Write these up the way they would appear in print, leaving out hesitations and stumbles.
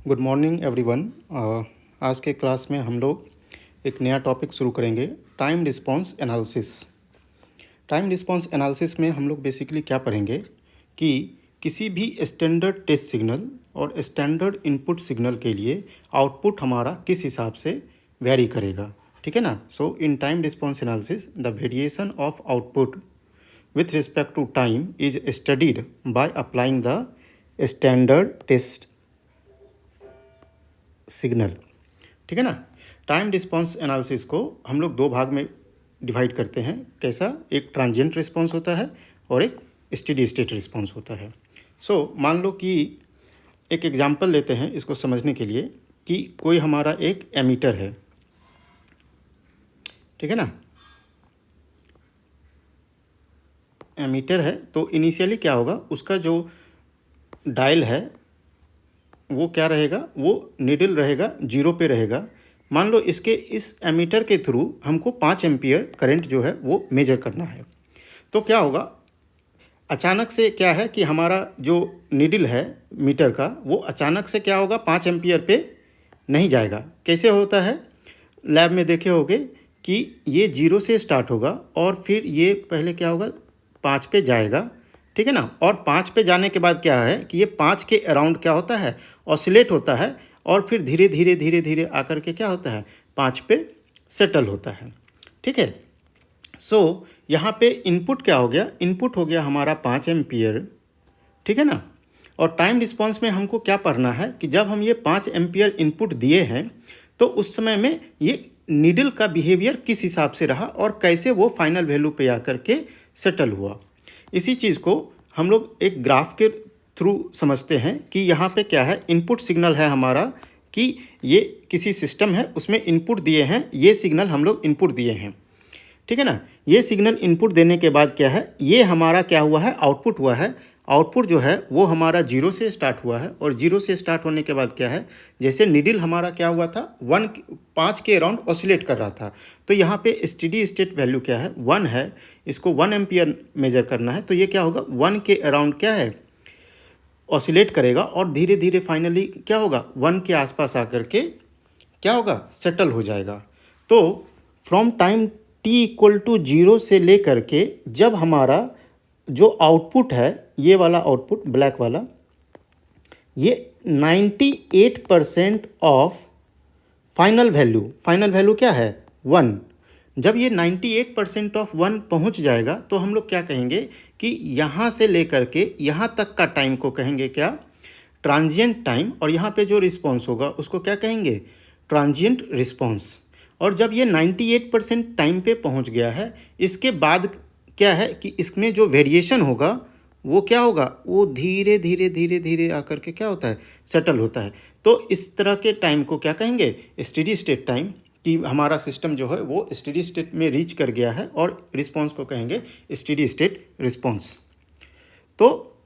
Good morning everyone. आज के class में हम लोग एक नया टॉपिक शुरू करेंगे, time response analysis. Time response analysis में हम लोग बेसिकली क्या पढ़ेंगे कि किसी भी स्टैंडर्ड टेस्ट सिग्नल और स्टैंडर्ड इनपुट सिग्नल के लिए आउटपुट हमारा किस हिसाब से वेरी करेगा, ठीक है ना। So in time response analysis the variation of output with respect to time is studied by applying the standard test signal, ठीक है ना। टाइम रिस्पॉन्स एनालिसिस को हम लोग दो भाग में डिवाइड करते हैं। कैसा? एक ट्रांजिएंट रिस्पॉन्स होता है और एक स्टेडी स्टेट रिस्पॉन्स होता है। मान लो कि एक एग्जांपल लेते हैं इसको समझने के लिए कि कोई हमारा एक एमीटर है, ठीक है ना। एमीटर है तो इनिशियली क्या होगा, उसका जो डायल है वो क्या रहेगा, वो नीडल रहेगा, जीरो पे रहेगा। मान लो इसके इस एमीटर के थ्रू हमको 5 एम्पियर करंट जो है वो मेजर करना है। तो क्या होगा, अचानक से क्या है कि हमारा जो नीडल है मीटर का वो अचानक से क्या होगा, 5 एम्पियर पे नहीं जाएगा। कैसे होता है, लैब में देखे होगे कि ये जीरो से स्टार्ट होगा और फिर ये पहले क्या होगा, 5 पे जाएगा, ठीक है ना। और 5 पे जाने के बाद क्या है कि ये 5 के अराउंड क्या होता है, ऑसिलेट होता है और फिर धीरे धीरे धीरे धीरे आकर के क्या होता है, 5 पे सेटल होता है, ठीक है। यहाँ पे इनपुट क्या हो गया, इनपुट हो गया हमारा 5 एम्पियर, ठीक है ना। और टाइम रिस्पॉन्स में हमको क्या पढ़ना है कि जब हम ये 5 एम्पियर इनपुट दिए हैं तो उस समय में ये नीडल का बिहेवियर किस हिसाब से रहा और कैसे वो फाइनल वैल्यू पे आकर के सेटल हुआ। इसी चीज़ को हम लोग एक ग्राफ के थ्रू समझते हैं कि यहाँ पे क्या है, इनपुट सिग्नल है हमारा कि ये किसी सिस्टम है उसमें इनपुट दिए हैं, ये सिग्नल हम लोग इनपुट दिए हैं, ठीक है ना। ये सिग्नल इनपुट देने के बाद क्या है, ये हमारा क्या हुआ है, आउटपुट हुआ है। आउटपुट जो है वो हमारा जीरो से स्टार्ट हुआ है और जीरो से स्टार्ट होने के बाद क्या है, जैसे नीडल हमारा क्या हुआ था, 5 के अराउंड ऑसिलेट कर रहा था। तो यहाँ पे स्टेडी स्टेट वैल्यू क्या है, 1 है। इसको 1 एम्पियर मेजर करना है तो ये क्या होगा, 1 के अराउंड क्या है, ऑसिलेट करेगा और धीरे धीरे फाइनली क्या होगा, 1 के आसपास आकर के क्या होगा, सेटल हो जाएगा। तो from time t equal to 0 से लेकर के जब हमारा जो आउटपुट है, ये वाला आउटपुट ब्लैक वाला, ये 98% ऑफ फाइनल वैल्यू क्या है, 1। जब ये 98% ऑफ 1 पहुंच जाएगा तो हम लोग क्या कहेंगे कि यहाँ से लेकर के यहाँ तक का टाइम को कहेंगे क्या, ट्रांजिएंट टाइम। और यहाँ पे जो रिस्पॉन्स होगा उसको क्या कहेंगे, ट्रांजिएंट रिस्पॉन्स। और जब ये 98% टाइम पे पहुँच गया है, इसके बाद क्या है कि इसमें जो वेरिएशन होगा वो क्या होगा, वो धीरे धीरे धीरे धीरे आकर के क्या होता है, सेटल होता है। तो इस तरह के टाइम को क्या कहेंगे, स्टेडी स्टेट टाइम, कि हमारा सिस्टम जो है वो स्टेडी स्टेट में रीच कर गया है, और रिस्पॉन्स को कहेंगे स्टेडी स्टेट रिस्पॉन्स। तो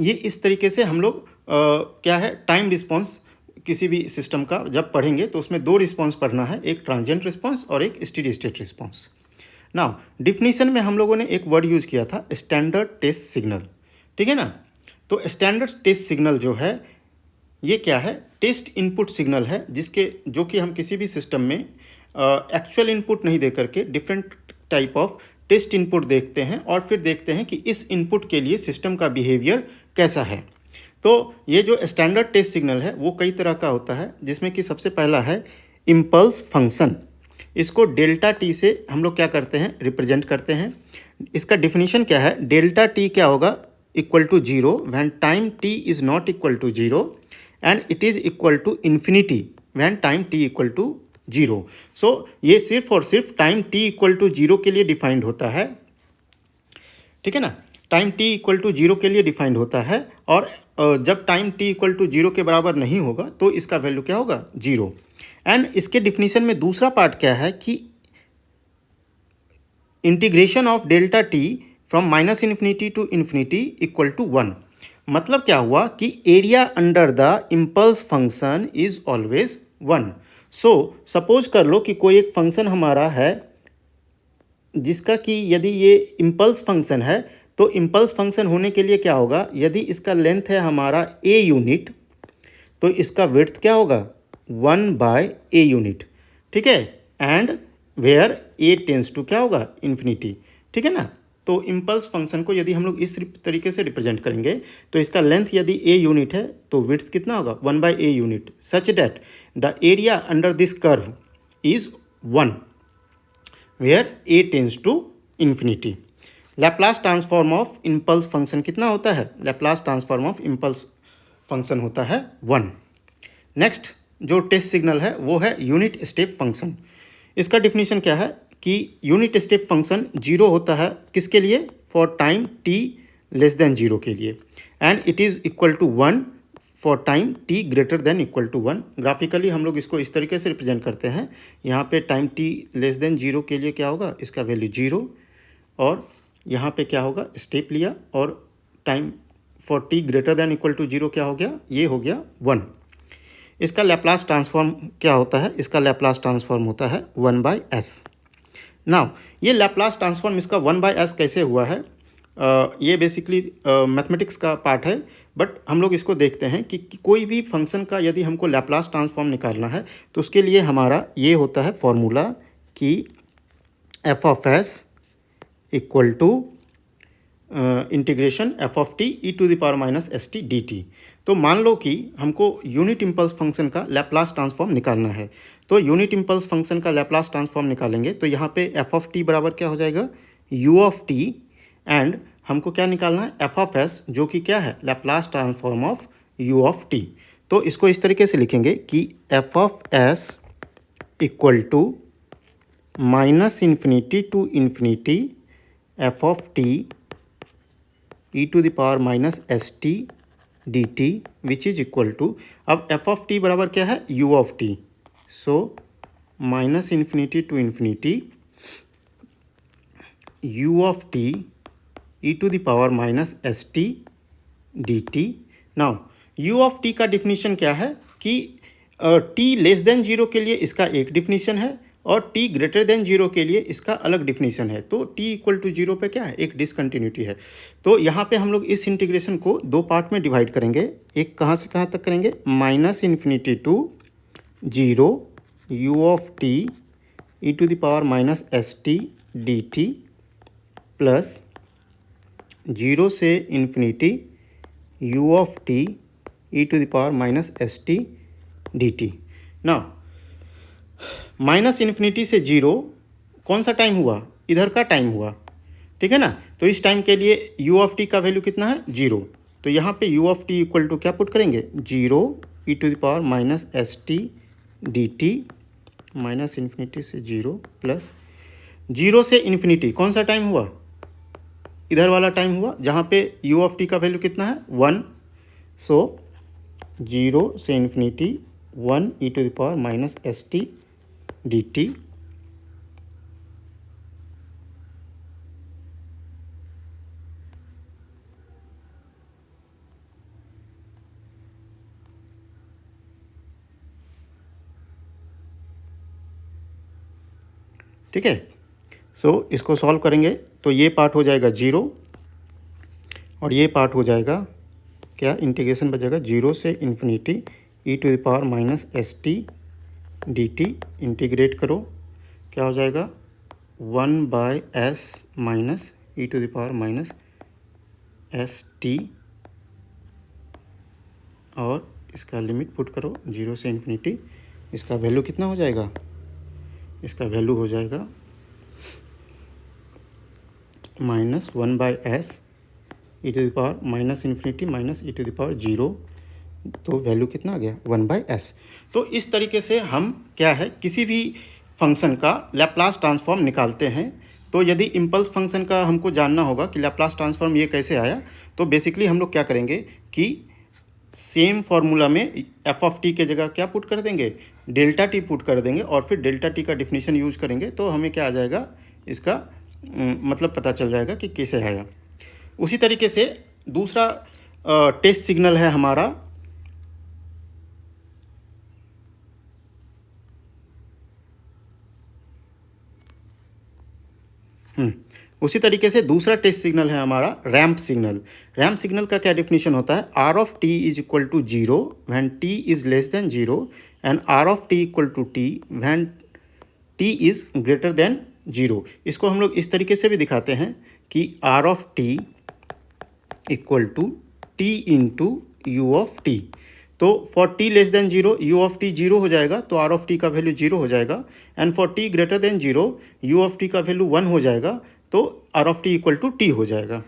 ये इस तरीके से हम लोग क्या है, टाइम रिस्पॉन्स किसी भी सिस्टम का जब पढ़ेंगे तो उसमें 2 रिस्पॉन्स पढ़ना है, एक ट्रांजिएंट रिस्पॉन्स और एक steady state response. Now definition में हम लोगों ने एक वर्ड यूज़ किया था, स्टैंडर्ड टेस्ट सिग्नल, ठीक है ना। तो स्टैंडर्ड टेस्ट सिग्नल जो है ये क्या है, टेस्ट इनपुट सिग्नल है, जो कि हम किसी भी सिस्टम में एक्चुअल इनपुट नहीं दे करके different type of test input देखते हैं और फिर देखते हैं कि इस इनपुट के लिए सिस्टम का बिहेवियर कैसा है। तो ये जो स्टैंडर्ड टेस्ट सिग्नल है वो कई तरह का होता है, जिसमें कि सबसे पहला है इम्पल्स फंक्शन। इसको डेल्टा टी से हम लोग क्या करते हैं, रिप्रेजेंट करते हैं। इसका डिफिनीशन क्या है, डेल्टा टी क्या होगा, equal to 0 when time T is not equal to 0 and it is equal to infinity when time T equal to 0। So ये सिर्फ और सिर्फ टाइम टी इक्वल टू 0 के लिए डिफाइंड होता है, ठीक है ना। टाइम टी इक्वल टू 0 के लिए डिफाइंड होता है, और जब टाइम टी इक्वल टू 0 के बराबर नहीं होगा तो इसका वैल्यू क्या होगा, 0। एंड इसके डिफिनीशन में दूसरा पार्ट क्या है कि integration of delta T from minus infinity to infinity equal to 1। मतलब क्या हुआ कि area under the impulse function is always 1। So suppose कर लो कि कोई एक फंक्शन हमारा है जिसका कि यदि ये इम्पल्स फंक्शन है, तो इम्पल्स फंक्शन होने के लिए क्या होगा, यदि इसका लेंथ है हमारा a यूनिट, तो इसका विड्थ क्या होगा 1/a यूनिट, ठीक है, and where a tends to क्या होगा इन्फिनिटी, ठीक है ना। तो इम्पल्स फंक्शन को यदि हम लोग इस तरीके से रिप्रेजेंट करेंगे तो इसका लेंथ यदि a यूनिट है तो विड्थ कितना होगा 1/a unit, such that the area under this curve is 1 where a tends to infinity. Laplace transform of impulse function कितना होता है, Laplace transform of impulse function होता है 1। नेक्स्ट जो टेस्ट सिग्नल है वो है यूनिट स्टेप फंक्शन। इसका डिफिनीशन क्या है कि यूनिट स्टेप फंक्शन जीरो होता है किसके लिए, for time t less than zero के लिए, and it is equal to 1 for time t greater than equal to 1। Graphically हम लोग इसको इस तरीके से रिप्रेजेंट करते हैं, यहाँ पे time t less than zero के लिए क्या होगा, इसका वैल्यू जीरो, और यहाँ पे क्या होगा स्टेप लिया, और time for t greater than equal to zero क्या हो गया, ये हो गया 1। इसका लैप्लास ट्रांसफॉर्म क्या होता है, इसका लैप्लास ट्रांसफॉर्म होता है 1/s। नाउ ये लैप्लास ट्रांसफॉर्म इसका 1/s कैसे हुआ है, ये बेसिकली मैथमेटिक्स का पार्ट है, बट हम लोग इसको देखते हैं कि कोई भी फंक्शन का यदि हमको लैप्लास ट्रांसफॉर्म निकालना है तो उसके लिए हमारा ये होता है फॉर्मूला कि F of S equal to integration F of T E to the power minus S T D T. तो मान लो कि हमको यूनिट इम्पल्स फंक्शन का लैप्लास ट्रांसफॉर्म निकालना है, तो यूनिट इम्पल्स फंक्शन का लैप्लास ट्रांसफॉर्म निकालेंगे तो यहाँ पे एफ ऑफ टी बराबर क्या हो जाएगा यू ऑफ टी, एंड हमको क्या निकालना है एफ ऑफ एस, जो कि क्या है Laplace transform of U of T. तो इसको इस तरीके से लिखेंगे कि F of S equal to minus infinity to infinity F of T E to the power minus S T D T which is equal to, अब F of T बराबर क्या है U of T, so minus infinity to infinity U of T E to the power minus S T D T. Now you of T का definition क्या है कि T less than zero के लिए इसका एक डिफिनीशन है और t ग्रेटर देन जीरो के लिए इसका अलग डिफिनीशन है। तो t इक्वल टू जीरो पे क्या है एक डिसकंटिन्यूटी है। तो यहाँ पे हम लोग इस इंटीग्रेशन को दो पार्ट में डिवाइड करेंगे, एक कहाँ से कहाँ तक करेंगे minus infinity to zero u of T E to the power minus S T D t plus zero से infinity u of T E to the power minus S T D t. ना minus infinity से zero कौन सा time हुआ, इधर का time हुआ, ठीक है ना। तो इस टाइम के लिए u ऑफ टी का वैल्यू कितना है जीरो, तो यहाँ पे u of T equal to क्या पुट करेंगे zero E to the power minus S T D T, minus infinity से जीरो प्लस जीरो से इन्फिनिटी कौन सा टाइम हुआ, इधर वाला टाइम हुआ, जहाँ पे u ऑफ टी का वैल्यू कितना है 1, सो जीरो से infinity 1 E to the power minus S T D T ठीक है। सो इसको सॉल्व करेंगे तो ये पार्ट हो जाएगा जीरो और ये पार्ट हो जाएगा क्या, इंटीग्रेशन बचेगा जीरो से infinity E to the power minus S T D T, integrate करो क्या हो जाएगा 1/s minus E to the power minus S T, और इसका लिमिट पुट करो जीरो से इन्फिनिटी, इसका वैल्यू कितना हो जाएगा, इसका वैल्यू हो जाएगा minus 1/s E to the power minus infinity minus E to the power zero, तो वैल्यू कितना आ गया 1/s। तो इस तरीके से हम क्या है किसी भी फंक्शन का लैप्लास ट्रांसफॉर्म निकालते हैं। तो यदि इम्पल्स फंक्शन का हमको जानना होगा कि लैप्लास ट्रांसफॉर्म ये कैसे आया, तो बेसिकली हम लोग क्या करेंगे कि सेम फार्मूला में एफ ऑफ टी के जगह क्या पुट कर देंगे डेल्टा टी पुट कर देंगे, और फिर डेल्टा टी का डिफिनीशन यूज करेंगे तो हमें क्या आ जाएगा इसका मतलब पता चल जाएगा कि कैसे आया। उसी तरीके से दूसरा टेस्ट सिग्नल है हमारा उसी तरीके से दूसरा टेस्ट सिग्नल है हमारा रैंप सिग्नल। रैंप सिग्नल का क्या डेफिनेशन होता है, R of T is equal to zero when T is less than zero and R of T equal to T when T is greater than zero. इसको हम लोग इस तरीके से भी दिखाते हैं कि r of T equal to t into u of T. तो for t less than zero u of t zero हो जाएगा, तो आर ऑफ टी का वैल्यू जीरो हो जाएगा, and for t greater than zero u of T का value one हो जाएगा, तो r of T equal to t हो जाएगा।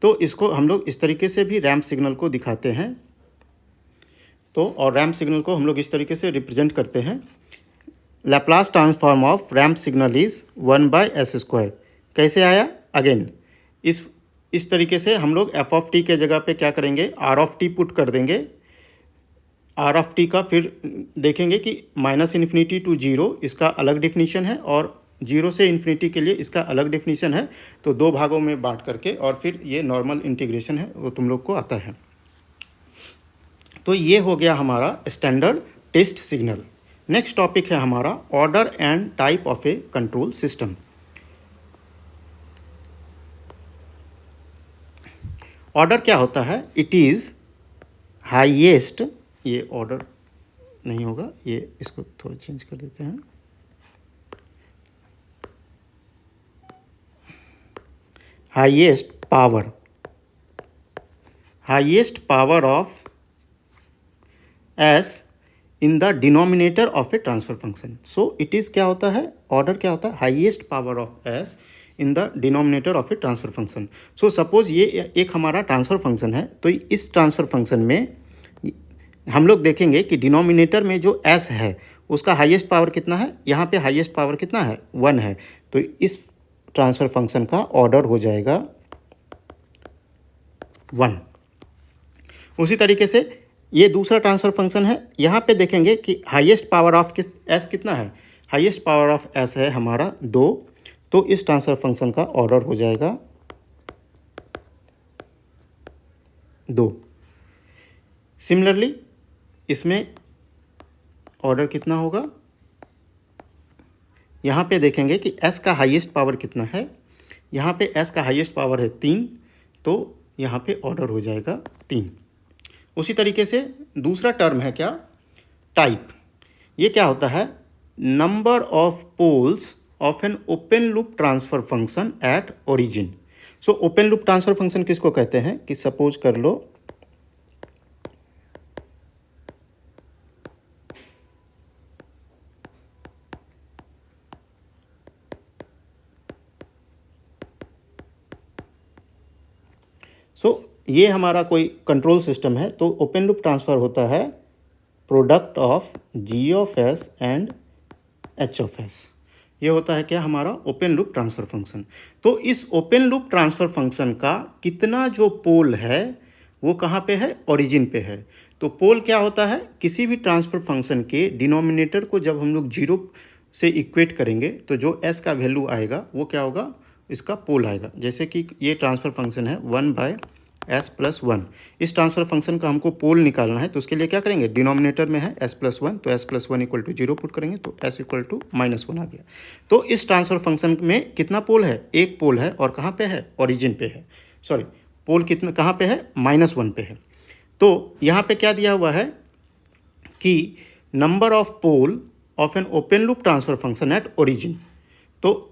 तो इसको हम लोग इस तरीके से भी रैंप सिग्नल को दिखाते हैं। तो और रैंप सिग्नल को हम लोग इस तरीके से रिप्रेजेंट करते हैं, Laplace transform off ramp signal is 1/s²। कैसे आया, अगेन इस तरीके से हम लोग एफ ऑफ टी के जगह पे क्या करेंगे, आर ऑफ टी पुट कर देंगे। आर ऑफ टी का फिर देखेंगे कि -∞ टू जीरो इसका अलग डेफिनीशन है और जीरो से इन्फिनिटी के लिए इसका अलग डेफिनीशन है। तो दो भागों में बांट करके और फिर ये नॉर्मल इंटीग्रेशन है वो तुम लोग को आता है। तो ये हो गया हमारा standard test signal. Next topic है हमारा order and type of a control system. Order क्या होता है, इट इज़ हाईएस्ट, ये ऑर्डर नहीं होगा, ये इसको थोड़ा चेंज कर देते हैं, highest power of S in the denominator of a transfer function. So it is क्या होता है, ऑर्डर क्या होता है, highest power of S in the denominator of a transfer function. So suppose ये एक हमारा ट्रांसफर फंक्शन है, तो इस ट्रांसफर फंक्शन में हम लोग देखेंगे कि डिनोमिनेटर में जो s है उसका हाईएस्ट पावर कितना है, यहाँ पे हाईएस्ट पावर कितना है, 1 है। तो इस ट्रांसफर फंक्शन का ऑर्डर हो जाएगा 1। उसी तरीके से ये दूसरा ट्रांसफर फंक्शन है, यहाँ पे देखेंगे कि हाईएस्ट पावर ऑफ s कितना है, हाईएस्ट पावर ऑफ s है हमारा 2। तो इस ट्रांसफर फंक्शन का ऑर्डर हो जाएगा 2। सिमिलरली इसमें ऑर्डर कितना होगा, यहाँ पे देखेंगे कि s का हाईएस्ट पावर कितना है, यहाँ पे s का हाईएस्ट पावर है 3, तो यहाँ पे ऑर्डर हो जाएगा 3। उसी तरीके से दूसरा टर्म है क्या, टाइप। ये क्या होता है, number of poles of an open loop transfer function at origin. So open loop transfer function किसको कहते हैं, कि सपोज कर लो ये हमारा कोई कंट्रोल सिस्टम है, तो ओपन लूप ट्रांसफ़र होता है product of G of S and H of S. ये होता है क्या, हमारा ओपन लूप ट्रांसफ़र फंक्शन। तो इस ओपन लूप ट्रांसफ़र फंक्शन का कितना जो पोल है वो कहाँ पे है, ओरिजिन पे है। तो पोल क्या होता है, किसी भी ट्रांसफ़र फंक्शन के डिनोमिनेटर को जब हम लोग जीरो से इक्वेट करेंगे तो जो एस का वैल्यू आएगा वो क्या होगा, इसका पोल आएगा। जैसे कि ये ट्रांसफ़र फंक्शन है 1/s+1। इस ट्रांसफ़र फंक्शन का हमको पोल निकालना है, तो उसके लिए क्या करेंगे, डिनोमिनेटर में है s+1, तो s+1 = 0 पुट करेंगे, तो s = -1 आ गया। तो इस ट्रांसफ़र फंक्शन में कितना पोल है, एक पोल है, और कहाँ पे है, ओरिजिन पे है। सॉरी, पोल कितना कहाँ पे है, -1 पे है। तो यहाँ पे क्या दिया हुआ है कि number of pole of an open loop transfer function at origin. तो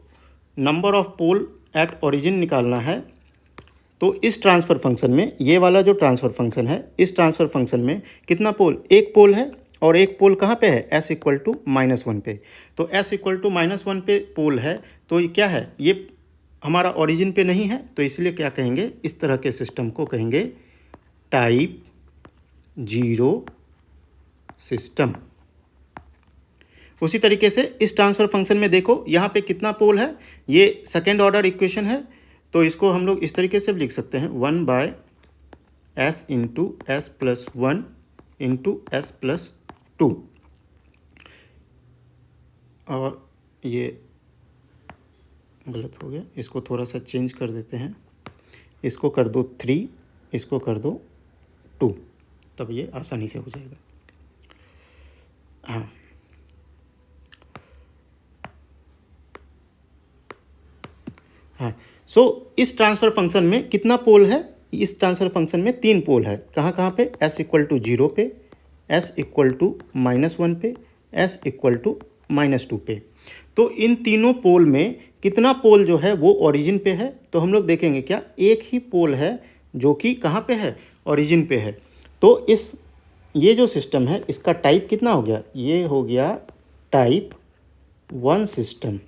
number of pole at origin निकालना है। तो इस ट्रांसफ़र फंक्शन में, ये वाला जो ट्रांसफ़र फंक्शन है, इस ट्रांसफ़र फंक्शन में कितना पोल, एक पोल है, और एक पोल कहाँ पे है, s = -1 पे। तो s = -1 पे पोल है, तो ये क्या है, ये हमारा ओरिजिन पे नहीं है, तो इसलिए क्या कहेंगे, इस तरह के सिस्टम को कहेंगे टाइप 0 सिस्टम। उसी तरीके से इस ट्रांसफ़र फंक्शन में देखो यहाँ पे कितना पोल है, ये सेकेंड ऑर्डर इक्वेशन है, तो इसको हम लोग इस तरीके से भी लिख सकते हैं 1/s × s+1 × s+2। और ये गलत हो गया, इसको थोड़ा सा चेंज कर देते हैं, इसको कर दो 3, इसको कर दो 2, तब ये आसानी से हो जाएगा। हाँ, हाँ, इस ट्रांसफ़र फंक्शन में कितना पोल है? इस ट्रांसफ़र फंक्शन में 3 पोल है। कहाँ कहाँ पे? s इक्वल टू 0 पे, s इक्वल टू -1 पे, s इक्वल टू -2 पे। तो इन तीनों पोल में कितना पोल जो है वो ओरिजिन पे है? तो हम लोग देखेंगे क्या एक ही पोल है जो कि कहाँ पे है? ओरिजिन पे है। तो ये जो सिस्टम है इसका टाइप कितना हो गया? ये हो गया टाइप 1 सिस्टम।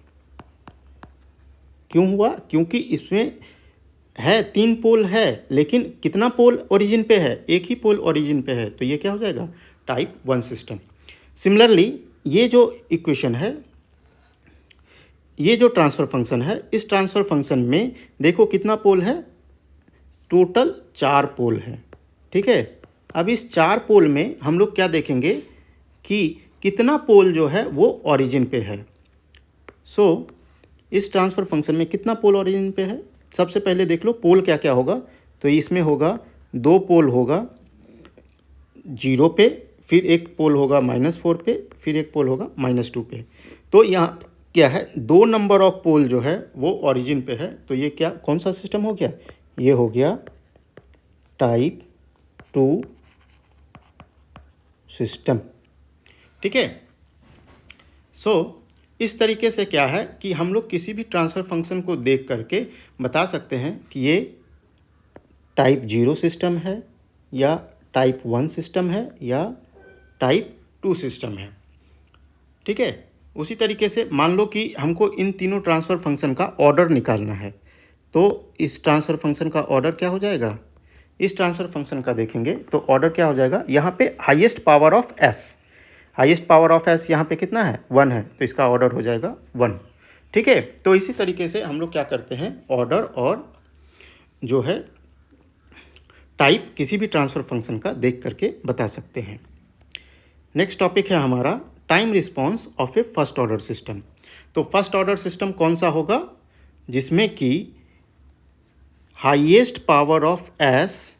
क्यों हुआ? क्योंकि इसमें है 3 पोल है, लेकिन कितना पोल ओरिजिन पे है? एक ही पोल ओरिजिन पे है, तो ये क्या हो जाएगा? Type 1 system. सिमिलरली ये जो इक्वेशन है, ये जो ट्रांसफ़र फंक्शन है, इस ट्रांसफ़र फंक्शन में देखो कितना पोल है? टोटल 4 पोल है। ठीक है, अब इस 4 पोल में हम लोग क्या देखेंगे कि कितना पोल जो है वो ओरिजिन पे है। इस ट्रांसफ़र फंक्शन में कितना पोल ओरिजिन पे है? सबसे पहले देख लो पोल क्या क्या होगा। तो इसमें होगा 2 पोल होगा 0 पे, फिर एक पोल होगा -4 पे, फिर एक पोल होगा -2 पे। तो यहाँ क्या है? 2 नंबर ऑफ पोल जो है वो ओरिजिन पे है। तो ये क्या कौन सा सिस्टम हो गया? ये हो गया टाइप 2 सिस्टम। ठीक है। इस तरीके से क्या है कि हम लोग किसी भी ट्रांसफ़र फंक्शन को देख करके बता सकते हैं कि ये टाइप 0 सिस्टम है या टाइप 1 सिस्टम है या टाइप 2 सिस्टम है। ठीक है। उसी तरीके से मान लो कि हमको इन तीनों ट्रांसफ़र फंक्शन का ऑर्डर निकालना है, तो इस ट्रांसफ़र फंक्शन का ऑर्डर क्या हो जाएगा? इस ट्रांसफ़र फंक्शन का देखेंगे तो ऑर्डर क्या हो जाएगा? यहाँ पे highest power of s, highest power of s यहाँ पे कितना है? 1 है, तो इसका ऑर्डर हो जाएगा 1। ठीक है। तो इसी तरीके से हम लोग क्या करते हैं, ऑर्डर और जो है टाइप किसी भी ट्रांसफ़र फंक्शन का देख करके बता सकते हैं। नेक्स्ट टॉपिक है हमारा time response of A first order system. तो फर्स्ट ऑर्डर सिस्टम कौन सा होगा? जिसमें कि highest power of s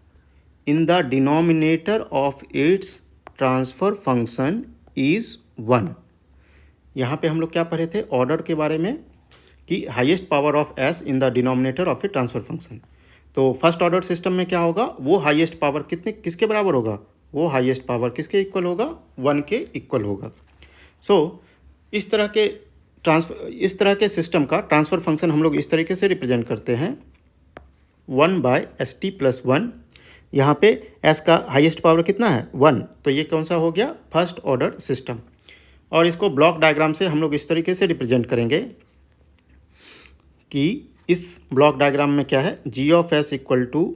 in the denominator of its transfer function is 1। यहाँ पे हम लोग क्या पढ़े थे ऑर्डर के बारे में कि highest power of s in the denominator of A transfer function. तो फर्स्ट ऑर्डर सिस्टम में क्या होगा? वो हाईएस्ट पावर किसके बराबर होगा? वो हाईएस्ट पावर किसके इक्वल होगा? 1 के इक्वल होगा। इस तरह के सिस्टम का ट्रांसफ़र फंक्शन हम लोग इस तरीके से रिप्रेजेंट करते हैं 1/st+1। यहाँ पे s का हाईएस्ट पावर कितना है? 1। तो ये कौन सा हो गया? First order system. और इसको ब्लॉक डायग्राम से हम लोग इस तरीके से रिप्रेजेंट करेंगे कि इस ब्लॉक डायग्राम में क्या है? g of s equal to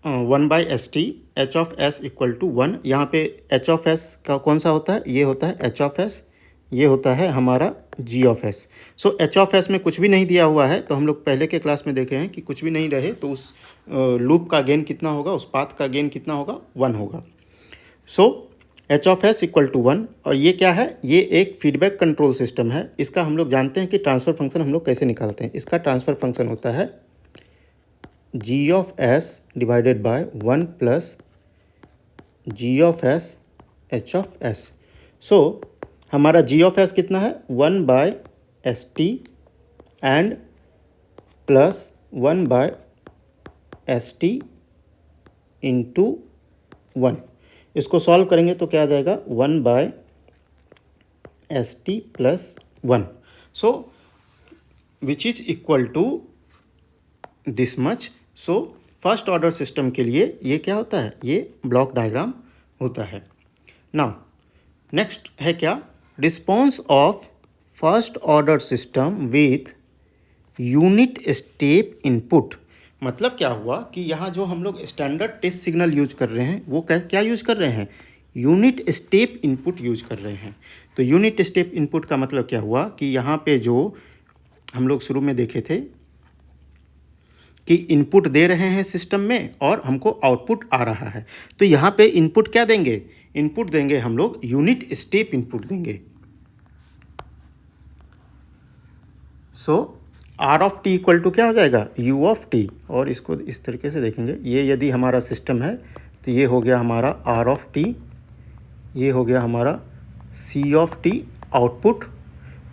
1/st, h of s equal to 1। यहाँ पे h ऑफ s का कौन सा होता है? ये होता है h ऑफ s, ये होता है हमारा g of s। h of s में कुछ भी नहीं दिया हुआ है, तो हम लोग पहले के क्लास में देखे हैं कि कुछ भी नहीं रहे तो उस लूप का गेन कितना होगा? उस पाथ का गेन कितना होगा? 1 होगा। h of s equal to 1। और ये क्या है? ये एक फीडबैक कंट्रोल सिस्टम है। इसका हम लोग जानते हैं कि ट्रांसफ़र फंक्शन हम लोग कैसे निकालते हैं। इसका ट्रांसफ़र फंक्शन होता है g of s divided by 1 plus g of s h of s। हमारा g ऑफ s कितना है? 1/st and plus 1/st into 1। इसको सॉल्व करेंगे तो क्या आ जाएगा? 1/st plus 1, which is equal to this much. First order system के लिए ये क्या होता है? ये ब्लॉक डायग्राम होता है। नाउ नेक्स्ट है क्या? Response of first order system with unit step input. मतलब क्या हुआ कि यहाँ जो हम लोग स्टैंडर्ड टेस्ट सिग्नल यूज कर रहे हैं वो क्या यूज कर रहे हैं? यूनिट स्टेप इनपुट यूज कर रहे हैं। तो यूनिट स्टेप इनपुट का मतलब क्या हुआ कि यहाँ पे जो हम लोग शुरू में देखे थे कि इनपुट दे रहे हैं सिस्टम में और हमको आउटपुट आ रहा है, तो यहाँ पे इनपुट क्या देंगे? इनपुट देंगे हम लोग यूनिट स्टेप इनपुट देंगे। R of T equal to क्या हो जाएगा? U of T. और इसको इस तरीके से देखेंगे, ये यदि हमारा सिस्टम है तो ये हो गया हमारा आर ऑफ टी, ये हो गया हमारा सी ऑफ टी आउटपुट,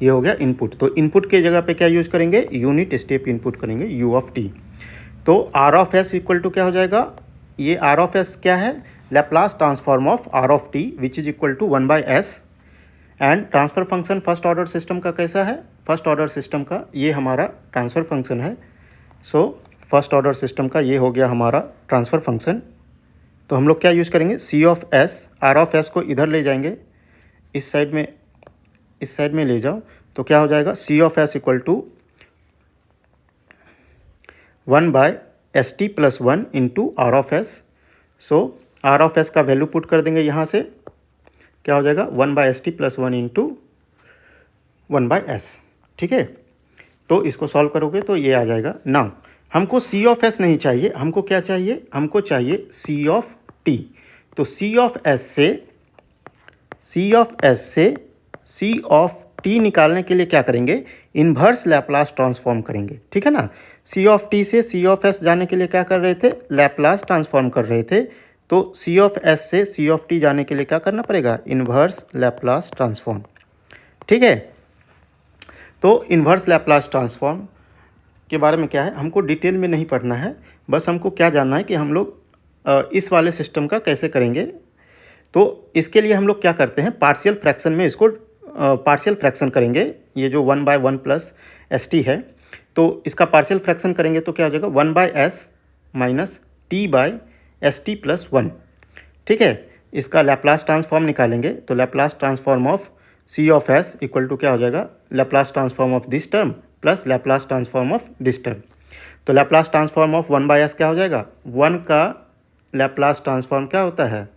ये हो गया इनपुट। तो इनपुट के जगह पे क्या यूज़ करेंगे, यूनिट स्टेप इनपुट करेंगे u ऑफ t। तो r of s equal to क्या हो जाएगा, ये r ऑफ s क्या है, Laplace transform of r of t which is equal to 1/s। And transfer function first order system का कैसा है, फर्स्ट ऑर्डर सिस्टम का ये हमारा ट्रांसफ़र फंक्शन है। सो फर्स्ट ऑर्डर सिस्टम का ये हो गया हमारा ट्रांसफ़र फंक्शन। तो हम लोग क्या यूज़ करेंगे, C of S, R of S को इधर ले जाएंगे, इस साइड में ले जाओ, तो क्या हो जाएगा, C of S equal to 1/st plus 1 into R of S. So R of S का वैल्यू पुट कर देंगे यहाँ से, क्या हो जाएगा 1/st प्लस 1 इंटू 1/s। ठीक है, तो इसको सॉल्व करोगे तो ये आ जाएगा। नाउ हमको सी ऑफ एस नहीं चाहिए, हमको क्या चाहिए, हमको चाहिए सी ऑफ टी। तो सी ऑफ एस से सी ऑफ टी निकालने के लिए क्या करेंगे, इन्वर्स लैप्लास ट्रांसफॉर्म करेंगे। ठीक है ना, सी ऑफ टी से सी ऑफ एस जाने के लिए क्या कर रहे थे, लैप्लास ट्रांसफॉर्म कर रहे थे। तो सी ऑफ एस से सी ऑफ टी जाने के लिए क्या करना पड़ेगा, इन्वर्स लैप्लास ट्रांसफॉर्म। ठीक है, तो इन्वर्स लैप्लास ट्रांसफॉर्म के बारे में क्या है, हमको डिटेल में नहीं पढ़ना है, बस हमको क्या जानना है कि हम लोग इस वाले सिस्टम का कैसे करेंगे। तो इसके लिए हम लोग क्या करते हैं, पार्शियल फ्रैक्शन में इसको पार्शियल फ्रैक्शन करेंगे। ये जो 1/1 प्लस एस टी है, तो इसका पार्शियल फ्रैक्शन करेंगे तो क्या हो जाएगा, 1/s माइनस t/st प्लस 1। ठीक है, इसका लैप्लास ट्रांसफॉर्म निकालेंगे, तो Laplace transform of C of S equal to क्या हो जाएगा, Laplace transform of this term plus Laplace transform of this term. तो लैप्लास ट्रांसफॉर्म ऑफ 1/s क्या हो जाएगा, 1 का लैप्लास ट्रांसफॉर्म क्या होता है,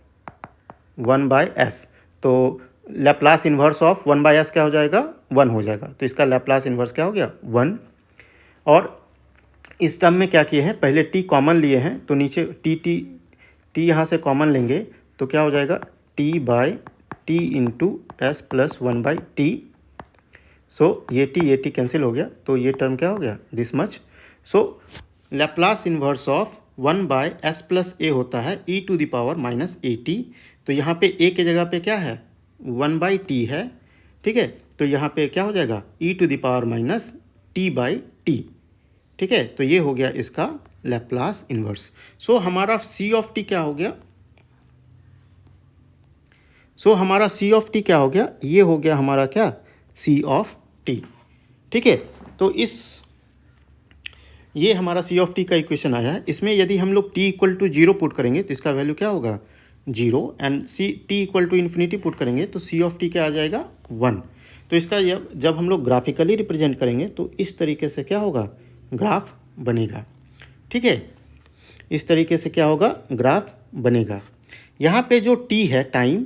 1/s। तो लैप्लास इन्वर्स ऑफ 1/s क्या हो जाएगा, 1 हो जाएगा। तो इसका लैप्लास इन्वर्स क्या हो गया, 1। और इस टर्म में क्या किए हैं, पहले t कॉमन लिए हैं, तो नीचे t यहाँ से कॉमन लेंगे तो क्या हो जाएगा, t/t into S plus 1/t। सो ये t कैंसिल हो गया, तो ये टर्म क्या हो गया, this much. So Laplace inverse of 1/s plus a होता है e⁻−at। तो यहाँ पे a के जगह पे क्या है, 1/t है। ठीक है, तो यहाँ पे क्या हो जाएगा, e⁻t/t। ठीक है, तो ये हो गया इसका लैप्लास इन्वर्स। सो हमारा सी ऑफ टी क्या हो गया, ये हो गया हमारा क्या, सी ऑफ टी। ठीक है, तो ये हमारा सी ऑफ टी का इक्वेशन आया है। इसमें यदि हम लोग t इक्वल टू 0 पुट करेंगे तो इसका वैल्यू क्या होगा, 0। And t equal to infinity put करेंगे तो सी ऑफ टी क्या आ जाएगा, 1। तो इसका जब हम लोग ग्राफिकली रिप्रेजेंट करेंगे तो इस तरीके से क्या होगा, ग्राफ बनेगा। ठीक है, इस तरीके से क्या होगा, ग्राफ बनेगा। यहाँ पे जो t है, टाइम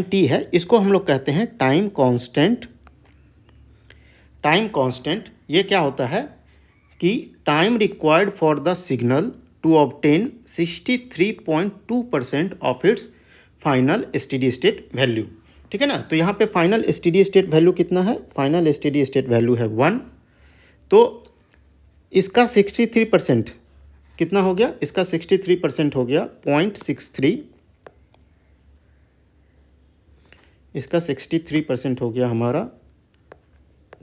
t है, इसको हम लोग कहते हैं टाइम कांस्टेंट। ये क्या होता है कि time required for the signal to obtain 63.2% of its final steady state value. ठीक है ना, तो यहाँ पे फाइनल स्टेडी स्टेट वैल्यू कितना है, फाइनल स्टेडी स्टेट वैल्यू है 1। तो इसका 63% कितना हो गया, इसका 63% हो गया 0.63। इसका 63% हो गया हमारा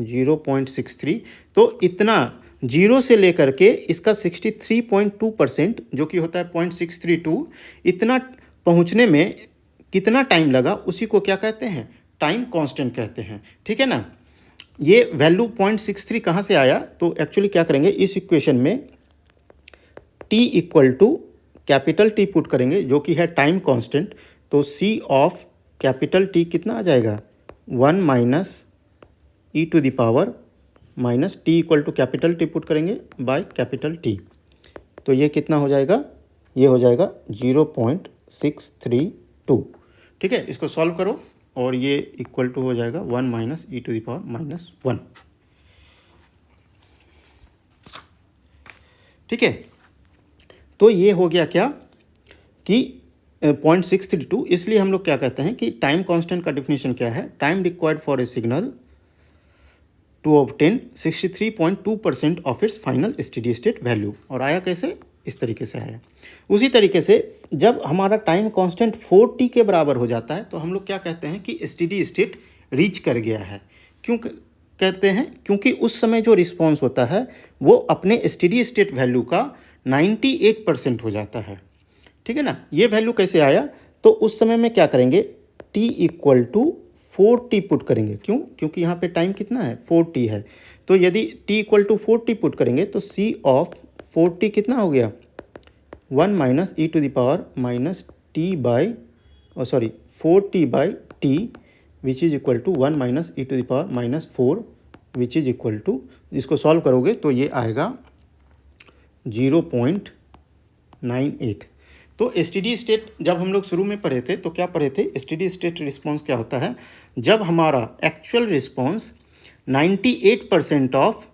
0.63। तो इतना 0 से लेकर के इसका 63.2% जो कि होता है 0.632, इतना पहुंचने में कितना टाइम लगा, उसी को क्या कहते हैं, टाइम कांस्टेंट कहते हैं। ठीक है ना, ये वैल्यू 0.63 कहाँ से आया, तो एक्चुअली क्या करेंगे, इस इक्वेशन में t equal to capital T put करेंगे जो कि है टाइम कांस्टेंट। तो c ऑफ कैपिटल T कितना आ जाएगा, 1 minus e⁻ minus t equal to capital T put करेंगे बाय कैपिटल T। तो ये कितना हो जाएगा, ये हो जाएगा 0.632। ठीक है, इसको सॉल्व करो और ये इक्वल टू हो जाएगा 1 माइनस e⁻−1। ठीक है, तो ये हो गया क्या कि 0.632। इसलिए हम लोग क्या कहते हैं कि टाइम कांस्टेंट का डिफिनीशन क्या है, time required for a signal to obtain 63.2% of its final steady state value. और आया कैसे, इस तरीके से आया। उसी तरीके से जब हमारा टाइम कांस्टेंट 4t के बराबर हो जाता है तो हम लोग क्या कहते हैं कि स्टेडी स्टेट रीच कर गया है। क्यों कहते हैं? क्योंकि उस समय जो रिस्पॉन्स होता है वो अपने स्टेडी स्टेट वैल्यू का 98% हो जाता है। ठीक है ना। ये वैल्यू कैसे आया? तो उस समय में क्या करेंगे, t equal to 4t put करेंगे। क्यों? क्योंकि यहाँ पे टाइम कितना है, 4t है। तो यदि t equal to 4t put करेंगे तो c ऑफ 4t कितना हो गया, 1 minus E to the power minus T by 4t by T which is equal to 1 minus E to the power minus 4 which is equal to, इसको solve करोगे तो ये आएगा 0.98। तो स्टेडी स्टेट जब हम लोग शुरू में पढ़े थे तो क्या पढ़े थे, स्टेडी स्टेट रिस्पॉन्स क्या होता है, जब हमारा actual response 98% of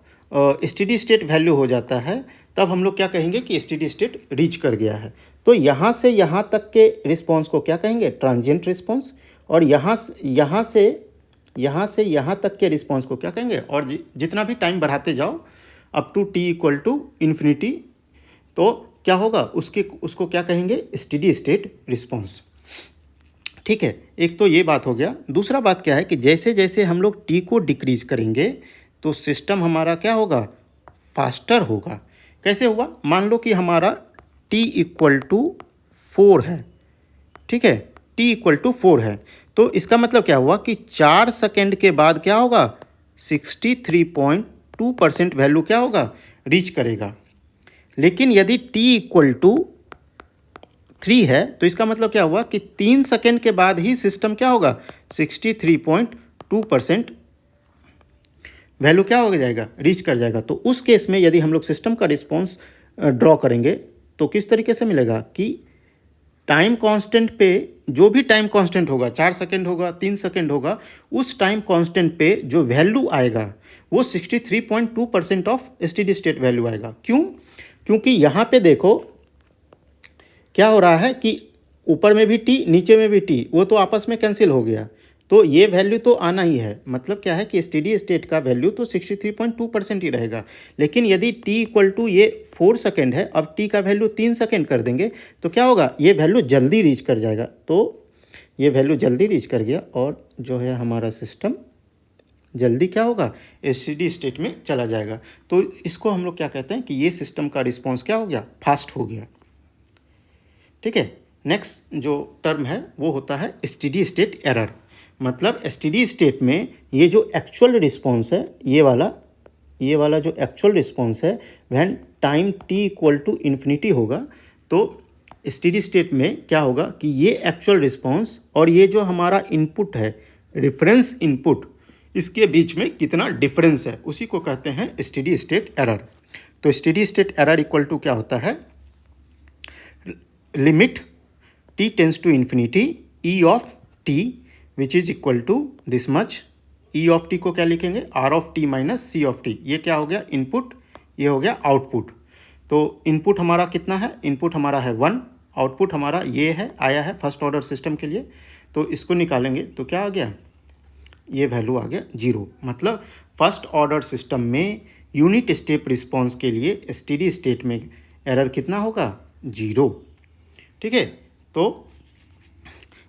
steady state value हो जाता है तब हम लोग क्या कहेंगे कि स्टेडी स्टेट रीच कर गया है। तो यहाँ से यहाँ तक के रिस्पॉन्स को क्या कहेंगे, ट्रांजिएंट रिस्पॉन्स, और यहाँ से यहाँ तक के रिस्पॉन्स को क्या कहेंगे, और जितना भी टाइम बढ़ाते जाओ up to t equal to infinity तो क्या होगा उसको क्या कहेंगे, स्टेडी स्टेट रिस्पॉन्स। ठीक है, एक तो ये बात हो गया। दूसरा बात क्या है कि जैसे जैसे हम लोग t को डिक्रीज करेंगे तो सिस्टम हमारा क्या होगा, फास्टर होगा। कैसे हुआ, मान लो कि हमारा t इक्वल टू 4 है। ठीक है, t इक्वल टू 4 है तो इसका मतलब क्या हुआ कि 4 सेकेंड के बाद क्या होगा, 63.2% वैल्यू क्या होगा, रीच करेगा। लेकिन यदि t इक्वल टू 3 है तो इसका मतलब क्या हुआ कि 3 सेकेंड के बाद ही सिस्टम क्या होगा, 63.2% वैल्यू क्या हो जाएगा, रीच कर जाएगा। तो उस केस में यदि हम लोग सिस्टम का रिस्पॉन्स ड्रॉ करेंगे तो किस तरीके से मिलेगा कि टाइम कांस्टेंट पे जो भी टाइम कांस्टेंट होगा, 4 सेकेंड होगा, 3 सेकेंड होगा, उस टाइम कांस्टेंट पे जो वैल्यू आएगा वो 63.2% ऑफ स्टेडी स्टेट वैल्यू आएगा। क्यों? क्योंकि यहाँ पे देखो क्या हो रहा है कि ऊपर में भी t नीचे में भी t, वो तो आपस में कैंसिल हो गया, तो ये वैल्यू तो आना ही है। मतलब क्या है कि स्टेडी स्टेट का वैल्यू तो 63.2% ही रहेगा। लेकिन यदि t इक्वल टू ये 4 सेकेंड है, अब t का वैल्यू 3 सेकेंड कर देंगे तो क्या होगा, ये वैल्यू जल्दी रीच कर जाएगा। तो ये वैल्यू जल्दी रीच कर गया और जो है हमारा सिस्टम जल्दी क्या होगा, स्टेडी स्टेट में चला जाएगा। तो इसको हम लोग क्या कहते हैं कि ये सिस्टम का रिस्पॉन्स क्या हो गया, फास्ट हो गया। ठीक है, नेक्स्ट जो टर्म है वो होता है स्टेडी स्टेट एरर। मतलब स्टेडी स्टेट में ये जो एक्चुअल रिस्पॉन्स है, ये वाला जो एक्चुअल रिस्पॉन्स है when time t equal to infinity होगा तो स्टेडी स्टेट में क्या होगा कि ये एक्चुअल रिस्पॉन्स और ये जो हमारा इनपुट है, रेफरेंस इनपुट, इसके बीच में कितना डिफरेंस है, उसी को कहते हैं स्टेडी स्टेट एरर। तो steady state error equal to क्या होता है, limit t tends to infinity e of t which is equal to this much. e of t को क्या लिखेंगे, r of t minus c of t। ये क्या हो गया, इनपुट, ये हो गया आउटपुट। तो इनपुट हमारा कितना है, इनपुट हमारा है 1, आउटपुट हमारा ये है, आया है फर्स्ट ऑर्डर सिस्टम के लिए। तो इसको निकालेंगे तो क्या आ गया, ये वैल्यू आ गया 0। मतलब फर्स्ट ऑर्डर सिस्टम में यूनिट स्टेप रिस्पॉन्स के लिए स्टेडी स्टेट में एरर कितना होगा, 0। ठीक है, तो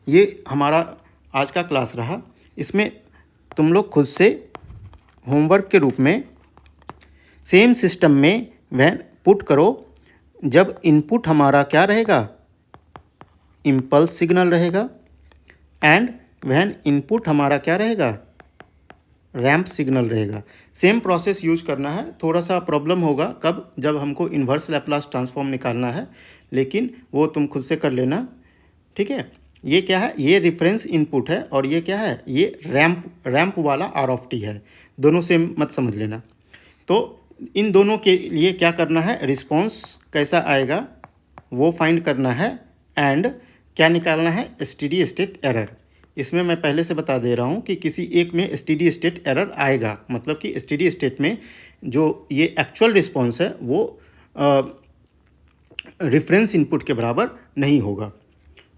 ये हमारा आज का क्लास रहा। इसमें तुम लोग खुद से होमवर्क के रूप में सेम सिस्टम में वैन पुट करो जब इनपुट हमारा क्या रहेगा, इम्पल्स सिग्नल रहेगा, एंड वैन इनपुट हमारा क्या रहेगा, रैंप सिग्नल रहेगा। सेम प्रोसेस यूज करना है। थोड़ा सा प्रॉब्लम होगा कब, जब हमको इन्वर्स लैप्लास ट्रांसफॉर्म निकालना है, लेकिन वो तुम खुद से कर लेना। ठीक है, ये क्या है, ये रेफरेंस इनपुट है और ये क्या है, ये रैंप वाला r ऑफ t है। दोनों से मत समझ लेना। तो इन दोनों के लिए क्या करना है, रिस्पॉन्स कैसा आएगा वो फाइंड करना है, एंड क्या निकालना है, स्टेडी स्टेट एरर। इसमें मैं पहले से बता दे रहा हूँ कि किसी एक में स्टेडी स्टेट एरर आएगा। मतलब कि स्टेडी स्टेट में जो ये एक्चुअल रिस्पॉन्स है वो रेफरेंस इनपुट के बराबर नहीं होगा।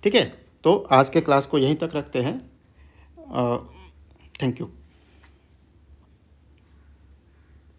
ठीक है, तो आज के क्लास को यहीं तक रखते हैं। Thank you.